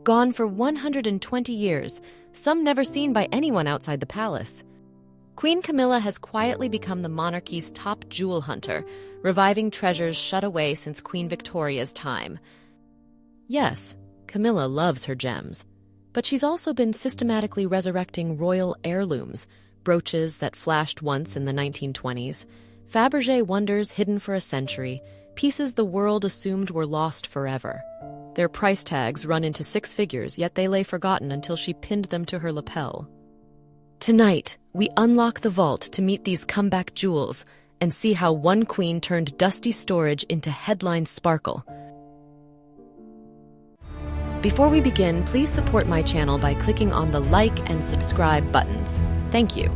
gone for 120 years, some never seen by anyone outside the palace. Queen Camilla has quietly become the monarchy's top jewel hunter, reviving treasures shut away since Queen Victoria's time. Yes, Camilla loves her gems, but she's also been systematically resurrecting royal heirlooms, brooches that flashed once in the 1920s, Faberge wonders hidden for a century, pieces the world assumed were lost forever. Their price tags run into six figures, yet they lay forgotten until she pinned them to her lapel. Tonight, we unlock the vault to meet these comeback jewels and see how one queen turned dusty storage into headline sparkle. Before we begin, please support my channel by clicking on the like and subscribe buttons. Thank you.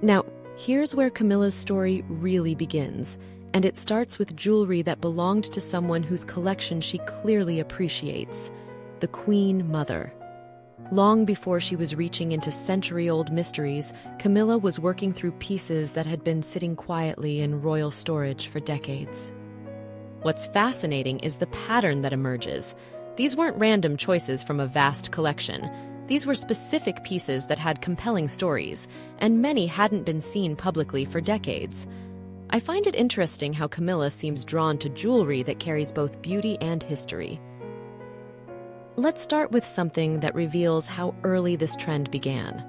Now, here's where Camilla's story really begins, and it starts with jewelry that belonged to someone whose collection she clearly appreciates, the Queen Mother. Long before she was reaching into century-old mysteries, Camilla was working through pieces that had been sitting quietly in royal storage for decades. What's fascinating is the pattern that emerges. These weren't random choices from a vast collection. These were specific pieces that had compelling stories, and many hadn't been seen publicly for decades. I find it interesting how Camilla seems drawn to jewelry that carries both beauty and history. Let's start with something that reveals how early this trend began.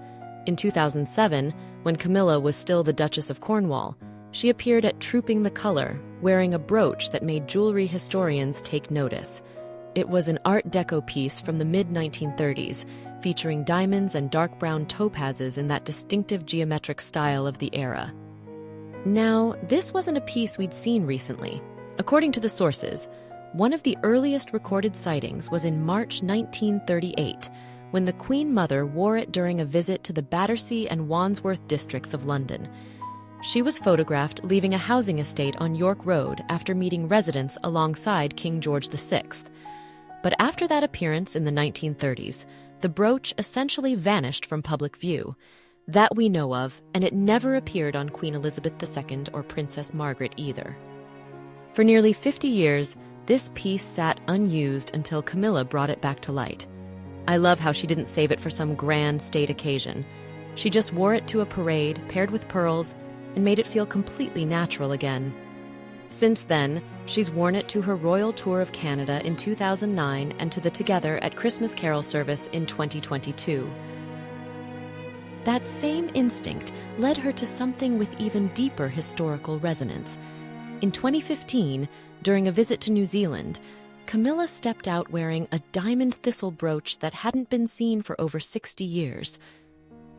In 2007, when Camilla was still the Duchess of Cornwall, she appeared at Trooping the Color, wearing a brooch that made jewelry historians take notice. It was an Art Deco piece from the mid-1930s, featuring diamonds and dark brown topazes in that distinctive geometric style of the era. Now, this wasn't a piece we'd seen recently. According to the sources, one of the earliest recorded sightings was in March 1938, when the Queen Mother wore it during a visit to the Battersea and Wandsworth districts of London. She was photographed leaving a housing estate on York Road after meeting residents alongside King George VI. But after that appearance in the 1930s, the brooch essentially vanished from public view. That we know of, and it never appeared on Queen Elizabeth II or Princess Margaret either. For nearly 50 years, this piece sat unused until Camilla brought it back to light. I love how she didn't save it for some grand state occasion. She just wore it to a parade, paired with pearls, and made it feel completely natural again. Since then, she's worn it to her royal tour of Canada in 2009 and to the Together at Christmas Carol service in 2022. That same instinct led her to something with even deeper historical resonance. In 2015, during a visit to New Zealand, Camilla stepped out wearing a diamond thistle brooch that hadn't been seen for over 60 years.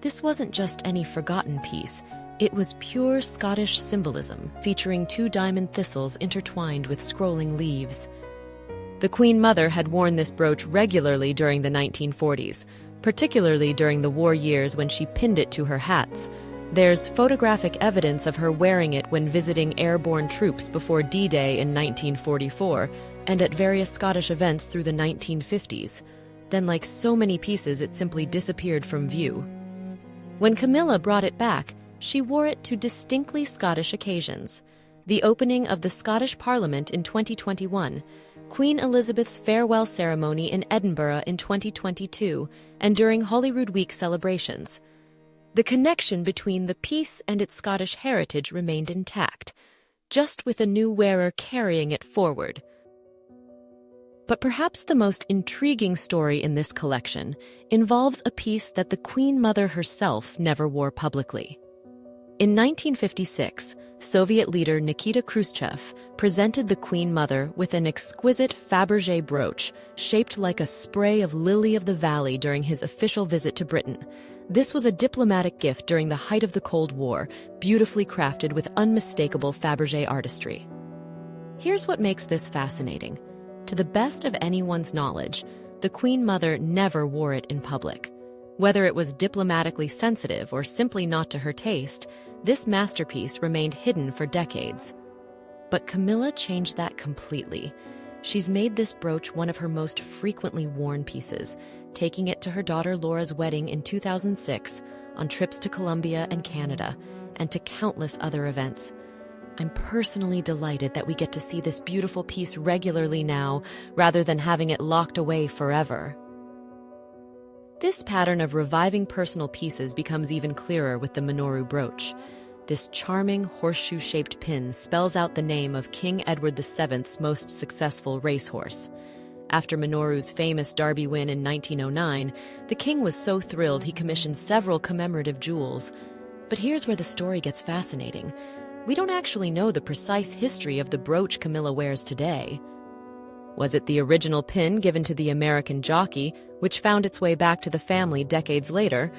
This wasn't just any forgotten piece. It was pure Scottish symbolism, featuring two diamond thistles intertwined with scrolling leaves. The Queen Mother had worn this brooch regularly during the 1940s, particularly during the war years when she pinned it to her hats. There's photographic evidence of her wearing it when visiting airborne troops before D-Day in 1944 and at various Scottish events through the 1950s. Then, like so many pieces, it simply disappeared from view. When Camilla brought it back, she wore it to distinctly Scottish occasions: the opening of the Scottish Parliament in 2021, Queen Elizabeth's farewell ceremony in Edinburgh in 2022, and during Holyrood Week celebrations. The connection between the piece and its Scottish heritage remained intact, just with a new wearer carrying it forward. But perhaps the most intriguing story in this collection involves a piece that the Queen Mother herself never wore publicly. In 1956, Soviet leader Nikita Khrushchev presented the Queen Mother with an exquisite Faberge brooch shaped like a spray of lily of the valley during his official visit to Britain. This was a diplomatic gift during the height of the Cold War, beautifully crafted with unmistakable Faberge artistry. Here's what makes this fascinating. To the best of anyone's knowledge, the Queen Mother never wore it in public. Whether it was diplomatically sensitive or simply not to her taste, this masterpiece remained hidden for decades. But Camilla changed that completely. She's made this brooch one of her most frequently worn pieces, taking it to her daughter Laura's wedding in 2006, on trips to Colombia and Canada, and to countless other events. I'm personally delighted that we get to see this beautiful piece regularly now, rather than having it locked away forever. This pattern of reviving personal pieces becomes even clearer with the Minoru brooch. This charming horseshoe-shaped pin spells out the name of King Edward VII's most successful racehorse. After Minoru's famous Derby win in 1909, the king was so thrilled he commissioned several commemorative jewels. But here's where the story gets fascinating. We don't actually know the precise history of the brooch Camilla wears today. Was it the original pin given to the American jockey, which found its way back to the family decades later,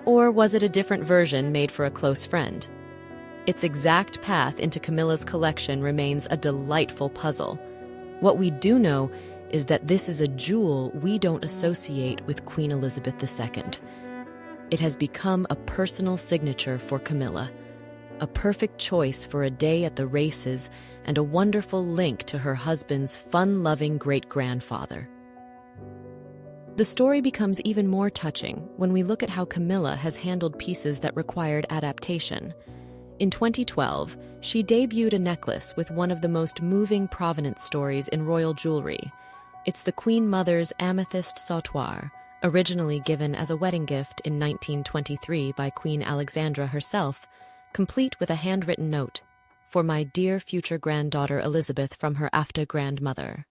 or was it a different version made for a close friend? Its exact path into Camilla's collection remains a delightful puzzle. What we do know is that this is a jewel we don't associate with Queen Elizabeth II. It has become a personal signature for Camilla, a perfect choice for a day at the races and a wonderful link to her husband's fun-loving great-grandfather. The story becomes even more touching when we look at how Camilla has handled pieces that required adaptation. In 2012, she debuted a necklace with one of the most moving provenance stories in royal jewelry. It's the Queen Mother's amethyst sautoir, originally given as a wedding gift in 1923 by Queen Alexandra herself, complete with a handwritten note, "For my dear future granddaughter Elizabeth from her after grandmother."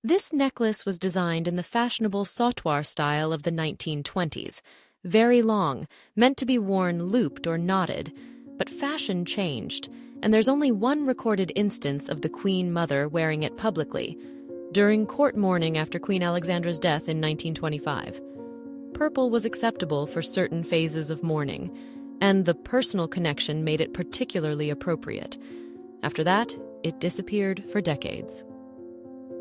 This necklace was designed in the fashionable sautoir style of the 1920s, very long, meant to be worn looped or knotted. But fashion changed, and there's only one recorded instance of the Queen Mother wearing it publicly, during court mourning after Queen Alexandra's death in 1925. Purple was acceptable for certain phases of mourning, and the personal connection made it particularly appropriate. After that, it disappeared for decades.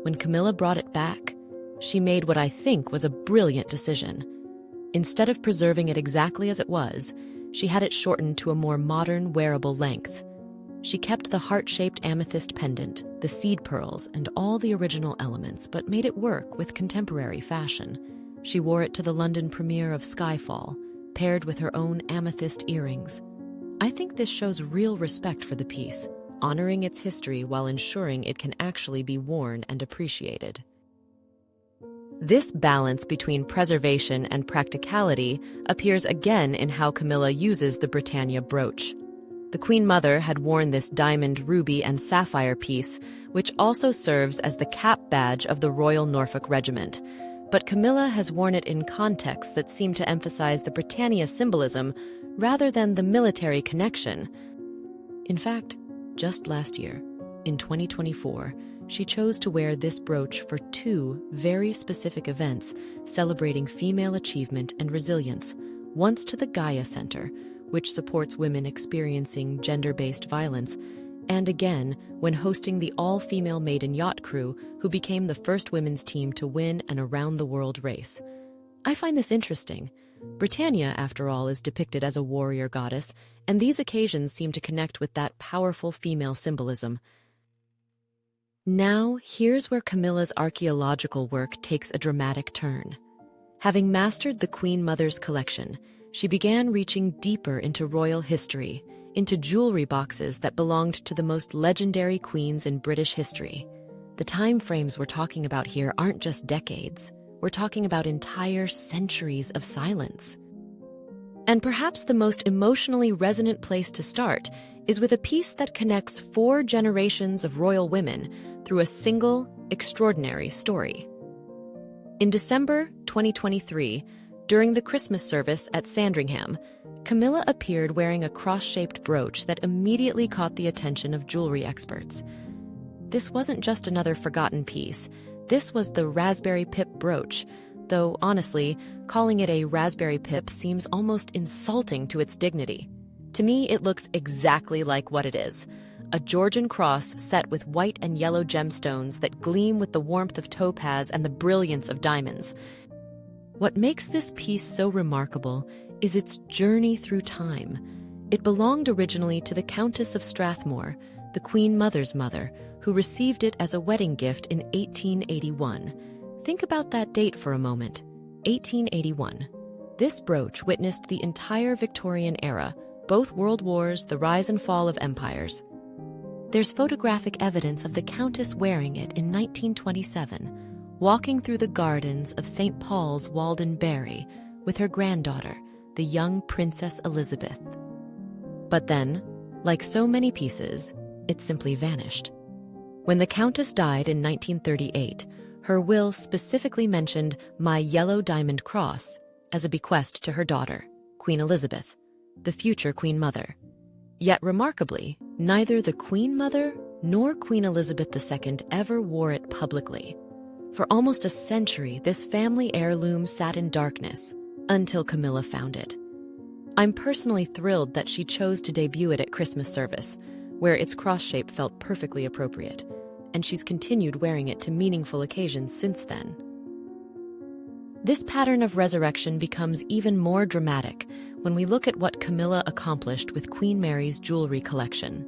When Camilla brought it back, she made what I think was a brilliant decision. Instead of preserving it exactly as it was, she had it shortened to a more modern, wearable length. She kept the heart-shaped amethyst pendant, the seed pearls, and all the original elements, but made it work with contemporary fashion. She wore it to the London premiere of Skyfall, paired with her own amethyst earrings. I think this shows real respect for the piece, honoring its history while ensuring it can actually be worn and appreciated. This balance between preservation and practicality appears again in how Camilla uses the Britannia brooch. The Queen Mother had worn this diamond, ruby, and sapphire piece, which also serves as the cap badge of the Royal Norfolk Regiment. But Camilla has worn it in contexts that seem to emphasize the Britannia symbolism rather than the military connection. In fact, just last year, in 2024, she chose to wear this brooch for two very specific events celebrating female achievement and resilience, once to the Gaia Center, which supports women experiencing gender-based violence, and again when hosting the all-female maiden yacht crew who became the first women's team to win an around-the-world race. I find this interesting. Britannia, after all, is depicted as a warrior goddess, and these occasions seem to connect with that powerful female symbolism. Now, here's where Camilla's archaeological work takes a dramatic turn. Having mastered the Queen Mother's collection, she began reaching deeper into royal history, into jewelry boxes that belonged to the most legendary queens in British history. The time frames we're talking about here aren't just decades. We're talking about entire centuries of silence. And perhaps the most emotionally resonant place to start is with a piece that connects 4 generations of royal women through a single, extraordinary story. In December 2023, during the Christmas service at Sandringham, Camilla appeared wearing a cross-shaped brooch that immediately caught the attention of jewelry experts. This wasn't just another forgotten piece. This was the raspberry pip brooch, though honestly, calling it a raspberry pip seems almost insulting to its dignity. To me, it looks exactly like what it is. A Georgian cross set with white and yellow gemstones that gleam with the warmth of topaz and the brilliance of diamonds. What makes this piece so remarkable is its journey through time. It belonged originally to the Countess of Strathmore, the Queen Mother's mother, who received it as a wedding gift in 1881. Think about that date for a moment. 1881. This brooch witnessed the entire Victorian era, both world wars, the rise and fall of empires. There's photographic evidence of the Countess wearing it in 1927, walking through the gardens of St. Paul's Waldenbury with her granddaughter, the young Princess Elizabeth. But then, like so many pieces, it simply vanished. When the Countess died in 1938, her will specifically mentioned my yellow diamond cross as a bequest to her daughter, Queen Elizabeth, the future Queen Mother. Yet remarkably, neither the Queen Mother nor Queen Elizabeth II ever wore it publicly. For almost a century, this family heirloom sat in darkness until Camilla found it. I'm personally thrilled that she chose to debut it at Christmas service, where its cross shape felt perfectly appropriate, and she's continued wearing it to meaningful occasions since then. This pattern of resurrection becomes even more dramatic when we look at what Camilla accomplished with Queen Mary's jewelry collection.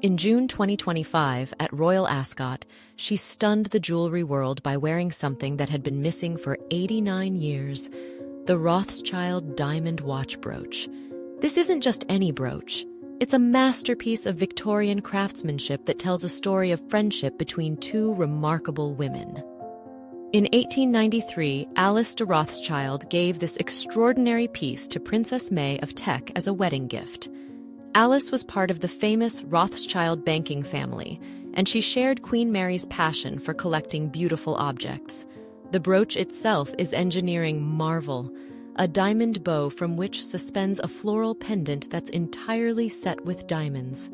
In June 2025, at Royal Ascot, she stunned the jewelry world by wearing something that had been missing for 89 years, the Rothschild diamond watch brooch. This isn't just any brooch. It's a masterpiece of Victorian craftsmanship that tells a story of friendship between two remarkable women. In 1893, Alice de Rothschild gave this extraordinary piece to Princess May of Teck as a wedding gift. Alice was part of the famous Rothschild banking family, and she shared Queen Mary's passion for collecting beautiful objects. The brooch itself is engineering marvel, a diamond bow from which suspends a floral pendant that's entirely set with diamonds.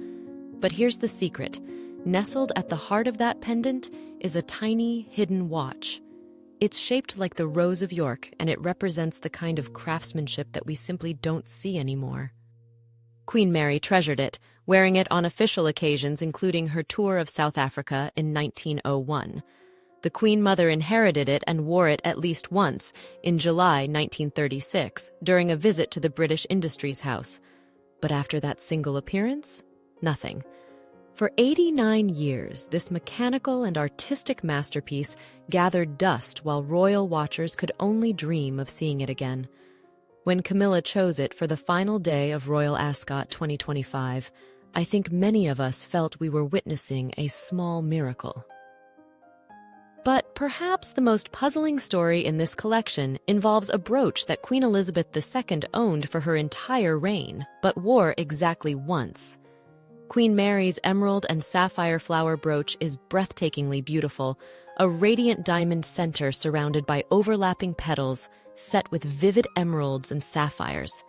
But here's the secret. Nestled at the heart of that pendant is a tiny, hidden watch. It's shaped like the Rose of York, and it represents the kind of craftsmanship that we simply don't see anymore. Queen Mary treasured it, wearing it on official occasions including her tour of South Africa in 1901. The Queen Mother inherited it and wore it at least once, in July 1936, during a visit to the British Industries House. But after that single appearance, nothing. For 89 years, this mechanical and artistic masterpiece gathered dust while royal watchers could only dream of seeing it again. When Camilla chose it for the final day of Royal Ascot 2025, I think many of us felt we were witnessing a small miracle. But perhaps the most puzzling story in this collection involves a brooch that Queen Elizabeth II owned for her entire reign, but wore exactly once. Queen Mary's emerald and sapphire flower brooch is breathtakingly beautiful, a radiant diamond center surrounded by overlapping petals set with vivid emeralds and sapphires.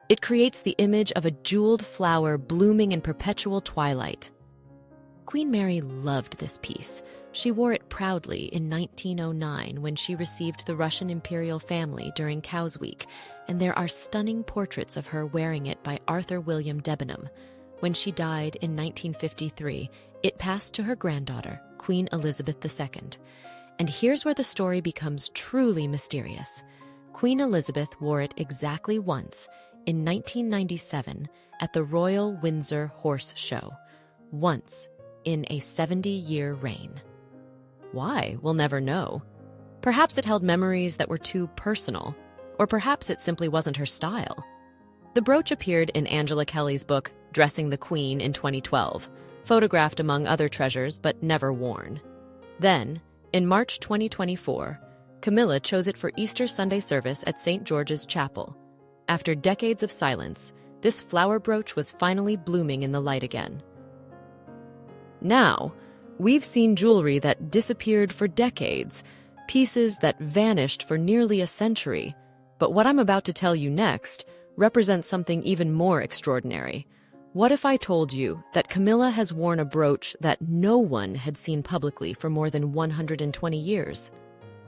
It creates the image of a jeweled flower blooming in perpetual twilight. Queen Mary loved this piece. She wore it proudly in 1909 when she received the Russian imperial family during Cow's Week, and there are stunning portraits of her wearing it by Arthur William Debenham. When she died in 1953, it passed to her granddaughter, Queen Elizabeth II. And here's where the story becomes truly mysterious. Queen Elizabeth wore it exactly once, in 1997, at the Royal Windsor Horse Show. Once, in a 70-year reign. Why? We'll never know. Perhaps it held memories that were too personal, or perhaps it simply wasn't her style. The brooch appeared in Angela Kelly's book, Dressing the Queen, in 2012, photographed among other treasures but never worn. Then, in March 2024, Camilla chose it for Easter Sunday service at St. George's Chapel. After decades of silence, this flower brooch was finally blooming in the light again. Now, we've seen jewelry that disappeared for decades, pieces that vanished for nearly a century. But what I'm about to tell you next represents something even more extraordinary. What if I told you that Camilla has worn a brooch that no one had seen publicly for more than 120 years?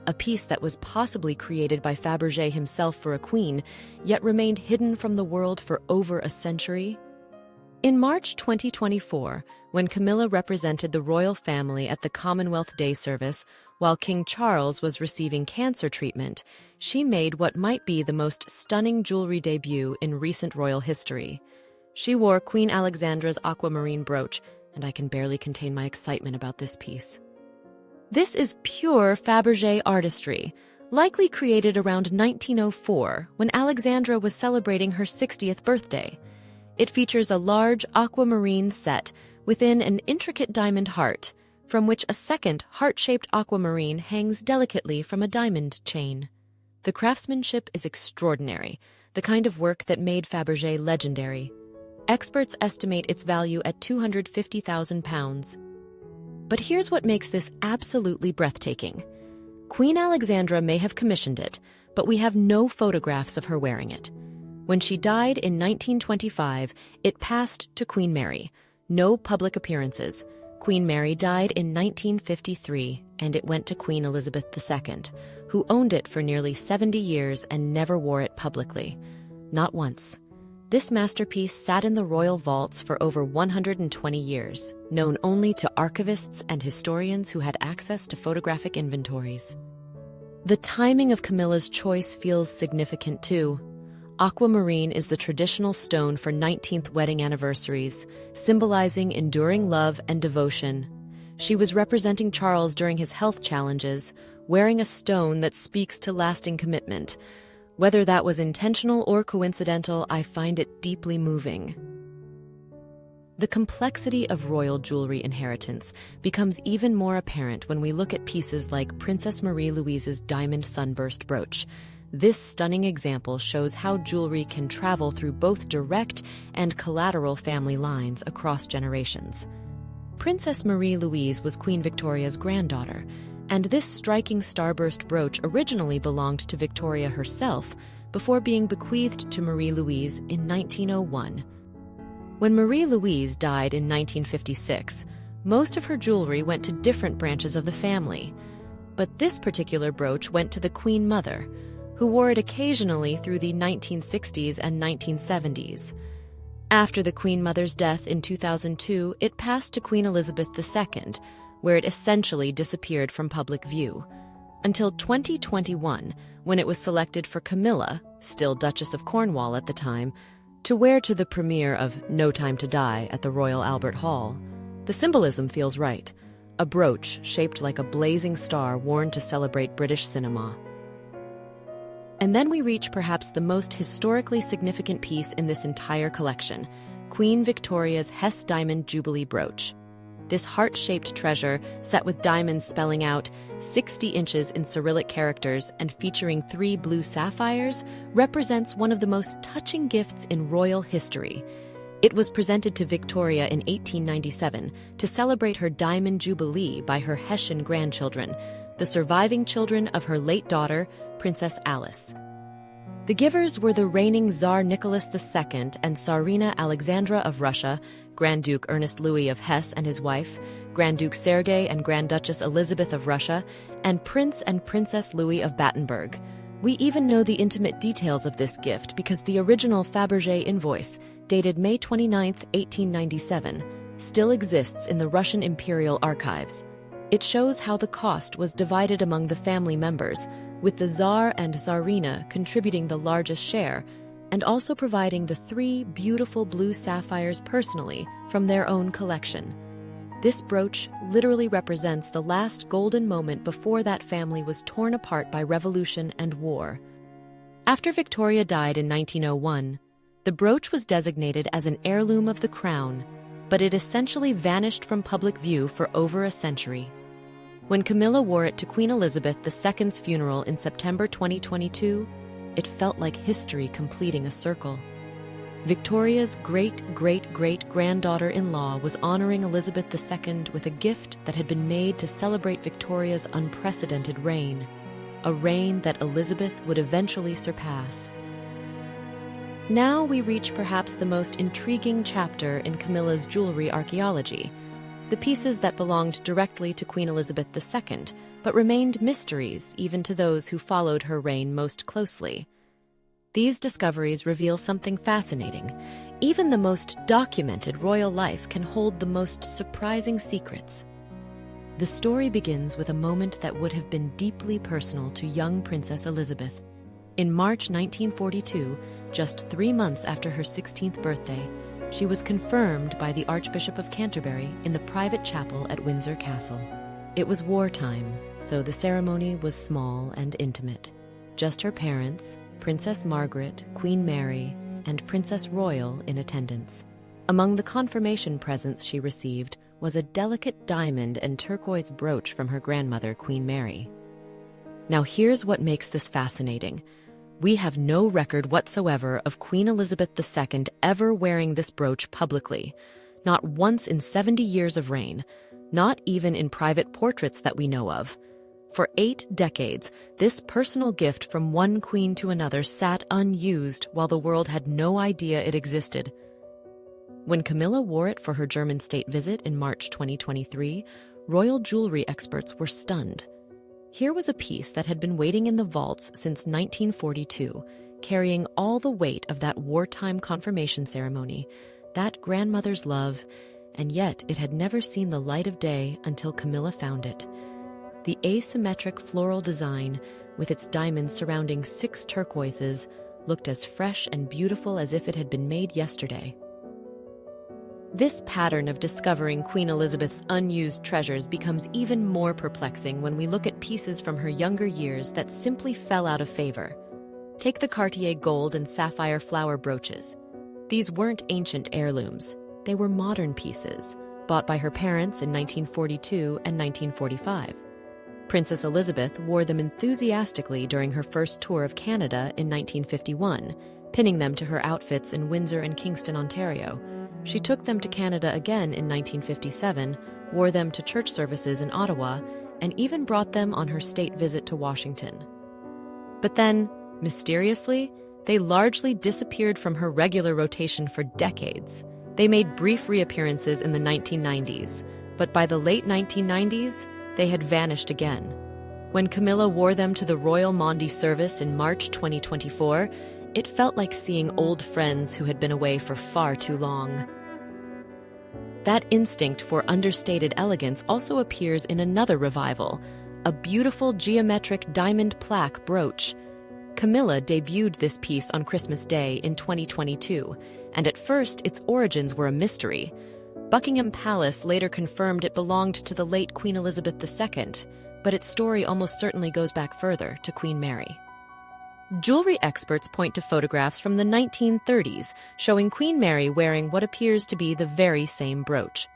A piece that was possibly created by Faberge himself for a queen, yet remained hidden from the world for over a century? In March 2024, when Camilla represented the royal family at the Commonwealth Day service while King Charles was receiving cancer treatment, she made what might be the most stunning jewelry debut in recent royal history. She wore Queen Alexandra's aquamarine brooch, and I can barely contain my excitement about this piece. This is pure Faberge artistry, likely created around 1904 when Alexandra was celebrating her 60th birthday. It features a large aquamarine set within an intricate diamond heart, from which a second heart-shaped aquamarine hangs delicately from a diamond chain. The craftsmanship is extraordinary, the kind of work that made Faberge legendary. Experts estimate its value at £250,000. But here's what makes this absolutely breathtaking. Queen Alexandra may have commissioned it, but we have no photographs of her wearing it. When she died in 1925, it passed to Queen Mary. No public appearances. Queen Mary died in 1953, and it went to Queen Elizabeth II, who owned it for nearly 70 years and never wore it publicly. Not once. This masterpiece sat in the royal vaults for over 120 years, known only to archivists and historians who had access to photographic inventories. The timing of Camilla's choice feels significant too. Aquamarine is the traditional stone for 19th wedding anniversaries, symbolizing enduring love and devotion. She was representing Charles during his health challenges, wearing a stone that speaks to lasting commitment. Whether that was intentional or coincidental, I find it deeply moving. The complexity of royal jewelry inheritance becomes even more apparent when we look at pieces like Princess Marie-Louise's diamond sunburst brooch. This stunning example shows how jewelry can travel through both direct and collateral family lines across generations. Princess Marie-Louise was Queen Victoria's granddaughter, and this striking starburst brooch originally belonged to Victoria herself before being bequeathed to Marie-Louise in 1901. When Marie-Louise died in 1956, most of her jewelry went to different branches of the family. But this particular brooch went to the Queen Mother, who wore it occasionally through the 1960s and 1970s. After the Queen Mother's death in 2002, it passed to Queen Elizabeth II, where it essentially disappeared from public view, until 2021, when it was selected for Camilla, still Duchess of Cornwall at the time, to wear to the premiere of No Time to Die at the Royal Albert Hall. The symbolism feels right, a brooch shaped like a blazing star worn to celebrate British cinema. And then we reach perhaps the most historically significant piece in this entire collection, Queen Victoria's Hess Diamond Jubilee Brooch. This heart-shaped treasure, set with diamonds spelling out 60 inches in Cyrillic characters and featuring 3 blue sapphires, represents one of the most touching gifts in royal history. It was presented to Victoria in 1897 to celebrate her Diamond Jubilee by her Hessian grandchildren, the surviving children of her late daughter, Princess Alice. The givers were the reigning Tsar Nicholas II and Tsarina Alexandra of Russia, Grand Duke Ernest Louis of Hesse and his wife, Grand Duke Sergei and Grand Duchess Elizabeth of Russia, and Prince and Princess Louis of Battenberg. We even know the intimate details of this gift because the original Faberge invoice, dated May 29, 1897, still exists in the Russian Imperial Archives. It shows how the cost was divided among the family members, with the Tsar and Tsarina contributing the largest share, and also providing the 3 beautiful blue sapphires personally from their own collection. This brooch literally represents the last golden moment before that family was torn apart by revolution and war. After Victoria died in 1901, the brooch was designated as an heirloom of the crown, but it essentially vanished from public view for over a century. When Camilla wore it to Queen Elizabeth II's funeral in September 2022, it felt like history completing a circle. Victoria's great-great-great-granddaughter-in-law was honoring Elizabeth II with a gift that had been made to celebrate Victoria's unprecedented reign, a reign that Elizabeth would eventually surpass. Now we reach perhaps the most intriguing chapter in Camilla's jewelry archaeology, the pieces that belonged directly to Queen Elizabeth II, but remained mysteries even to those who followed her reign most closely. These discoveries reveal something fascinating. Even the most documented royal life can hold the most surprising secrets. The story begins with a moment that would have been deeply personal to young Princess Elizabeth. In March 1942, just 3 months after her 16th birthday, she was confirmed by the Archbishop of Canterbury in the private chapel at Windsor Castle. It was wartime, so the ceremony was small and intimate. Just her parents, Princess Margaret, Queen Mary, and Princess Royal in attendance. Among the confirmation presents she received was a delicate diamond and turquoise brooch from her grandmother, Queen Mary. Now here's what makes this fascinating. We have no record whatsoever of Queen Elizabeth II ever wearing this brooch publicly, not once in 70 years of reign, not even in private portraits that we know of. For 8 decades, this personal gift from one queen to another sat unused while the world had no idea it existed. When Camilla wore it for her German state visit in March 2023, royal jewelry experts were stunned. Here was a piece that had been waiting in the vaults since 1942, carrying all the weight of that wartime confirmation ceremony, that grandmother's love, and yet it had never seen the light of day until Camilla found it. The asymmetric floral design, with its diamonds surrounding 6 turquoises, looked as fresh and beautiful as if it had been made yesterday. This pattern of discovering Queen Elizabeth's unused treasures becomes even more perplexing when we look at pieces from her younger years that simply fell out of favor. Take the Cartier gold and sapphire flower brooches. These weren't ancient heirlooms. They were modern pieces, bought by her parents in 1942 and 1945. Princess Elizabeth wore them enthusiastically during her first tour of Canada in 1951, pinning them to her outfits in Windsor and Kingston, Ontario. She took them to Canada again in 1957, wore them to church services in Ottawa, and even brought them on her state visit to Washington. But then, mysteriously, they largely disappeared from her regular rotation for decades. They made brief reappearances in the 1990s, but by the late 1990s, they had vanished again. When Camilla wore them to the Royal Maundy service in March 2024, it felt like seeing old friends who had been away for far too long. That instinct for understated elegance also appears in another revival, a beautiful geometric diamond plaque brooch. Camilla debuted this piece on Christmas Day in 2022, and at first its origins were a mystery. Buckingham Palace later confirmed it belonged to the late Queen Elizabeth II, but its story almost certainly goes back further to Queen Mary. Jewelry experts point to photographs from the 1930s showing Queen Mary wearing what appears to be the very same brooch.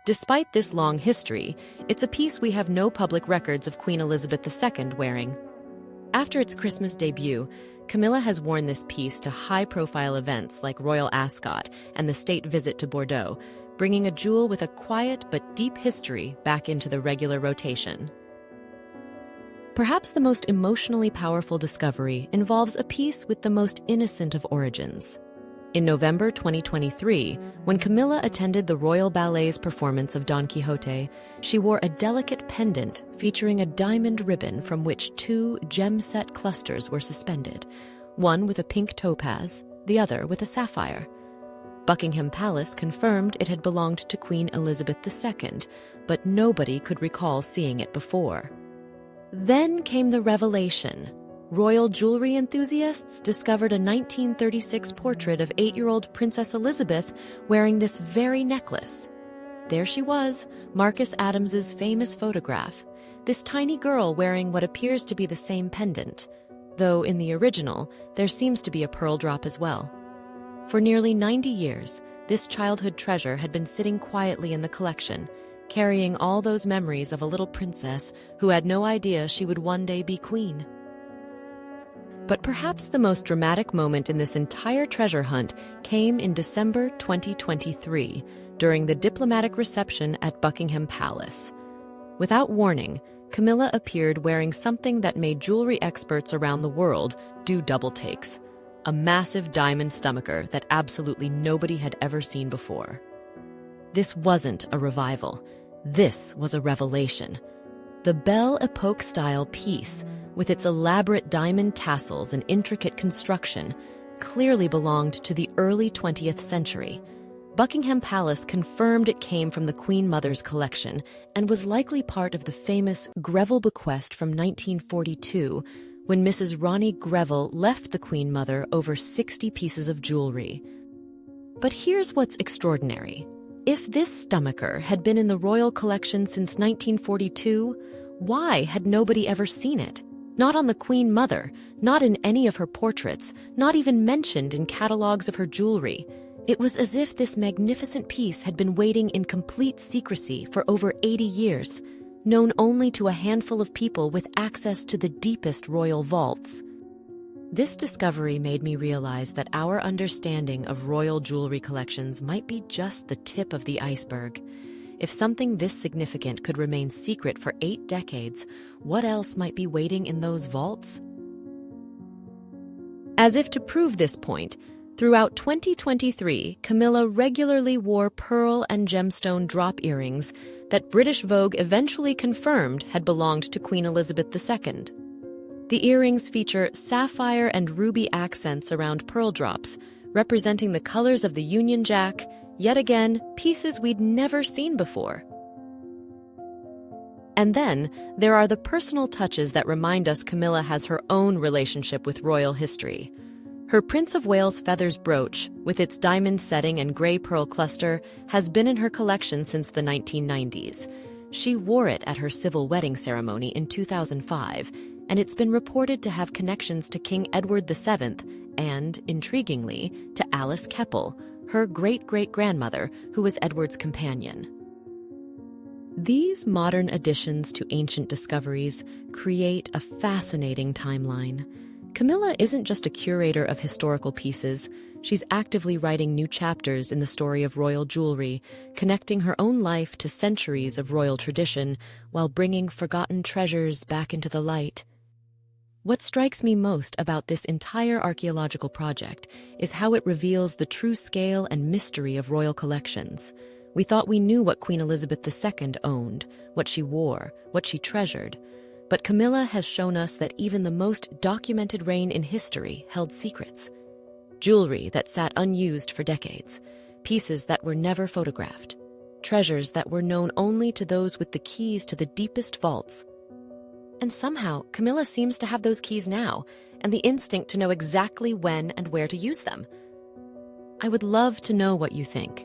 Despite this long history, it's a piece we have no public records of Queen Elizabeth II wearing. After its Christmas debut, Camilla has worn this piece to high-profile events like Royal Ascot and the state visit to Bordeaux, bringing a jewel with a quiet but deep history back into the regular rotation. Perhaps the most emotionally powerful discovery involves a piece with the most innocent of origins. In November 2023, when Camilla attended the Royal Ballet's performance of Don Quixote, she wore a delicate pendant featuring a diamond ribbon from which 2 gem-set clusters were suspended, one with a pink topaz, the other with a sapphire. Buckingham Palace confirmed it had belonged to Queen Elizabeth II, but nobody could recall seeing it before. Then came the revelation. Royal jewelry enthusiasts discovered a 1936 portrait of 8-year-old Princess Elizabeth wearing this very necklace. There she was, Marcus Adams's famous photograph, this tiny girl wearing what appears to be the same pendant, though in the original, there seems to be a pearl drop as well. For nearly 90 years, this childhood treasure had been sitting quietly in the collection, carrying all those memories of a little princess who had no idea she would one day be queen. But perhaps the most dramatic moment in this entire treasure hunt came in December 2023, during the diplomatic reception at Buckingham Palace. Without warning, Camilla appeared wearing something that made jewelry experts around the world do double takes: a massive diamond stomacher that absolutely nobody had ever seen before. This wasn't a revival. This was a revelation. The Belle Epoque-style piece, with its elaborate diamond tassels and intricate construction, clearly belonged to the early 20th century. Buckingham Palace confirmed it came from the Queen Mother's collection and was likely part of the famous Greville bequest from 1942, when Mrs. Ronnie Greville left the Queen Mother over 60 pieces of jewelry. But here's what's extraordinary. If this stomacher had been in the royal collection since 1942, why had nobody ever seen it? Not on the Queen Mother, not in any of her portraits, not even mentioned in catalogs of her jewelry. It was as if this magnificent piece had been waiting in complete secrecy for over 80 years, known only to a handful of people with access to the deepest royal vaults. This discovery made me realize that our understanding of royal jewelry collections might be just the tip of the iceberg. If something this significant could remain secret for 8 decades, what else might be waiting in those vaults? As if to prove this point, throughout 2023, Camilla regularly wore pearl and gemstone drop earrings that British Vogue eventually confirmed had belonged to Queen Elizabeth II. The earrings feature sapphire and ruby accents around pearl drops, representing the colors of the Union Jack, yet again, pieces we'd never seen before. And then, there are the personal touches that remind us Camilla has her own relationship with royal history. Her Prince of Wales feathers brooch, with its diamond setting and gray pearl cluster, has been in her collection since the 1990s. She wore it at her civil wedding ceremony in 2005, and it's been reported to have connections to King Edward VII and, intriguingly, to Alice Keppel, her great-great-grandmother, who was Edward's companion. These modern additions to ancient discoveries create a fascinating timeline. Camilla isn't just a curator of historical pieces, she's actively writing new chapters in the story of royal jewelry, connecting her own life to centuries of royal tradition while bringing forgotten treasures back into the light. What strikes me most about this entire archaeological project is how it reveals the true scale and mystery of royal collections. We thought we knew what Queen Elizabeth II owned, what she wore, what she treasured. But Camilla has shown us that even the most documented reign in history held secrets. Jewelry that sat unused for decades, pieces that were never photographed, treasures that were known only to those with the keys to the deepest vaults. And somehow, Camilla seems to have those keys now, and the instinct to know exactly when and where to use them. I would love to know what you think.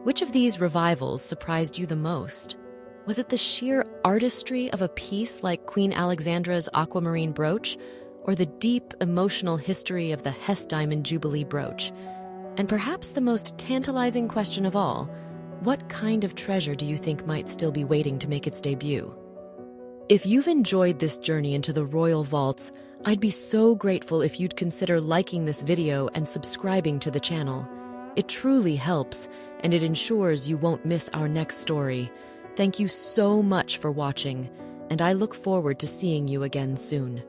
Which of these revivals surprised you the most? Was it the sheer artistry of a piece like Queen Alexandra's aquamarine brooch, or the deep emotional history of the Hess Diamond Jubilee brooch? And perhaps the most tantalizing question of all, what kind of treasure do you think might still be waiting to make its debut? If you've enjoyed this journey into the royal vaults, I'd be so grateful if you'd consider liking this video and subscribing to the channel. It truly helps, and it ensures you won't miss our next story. Thank you so much for watching, and I look forward to seeing you again soon.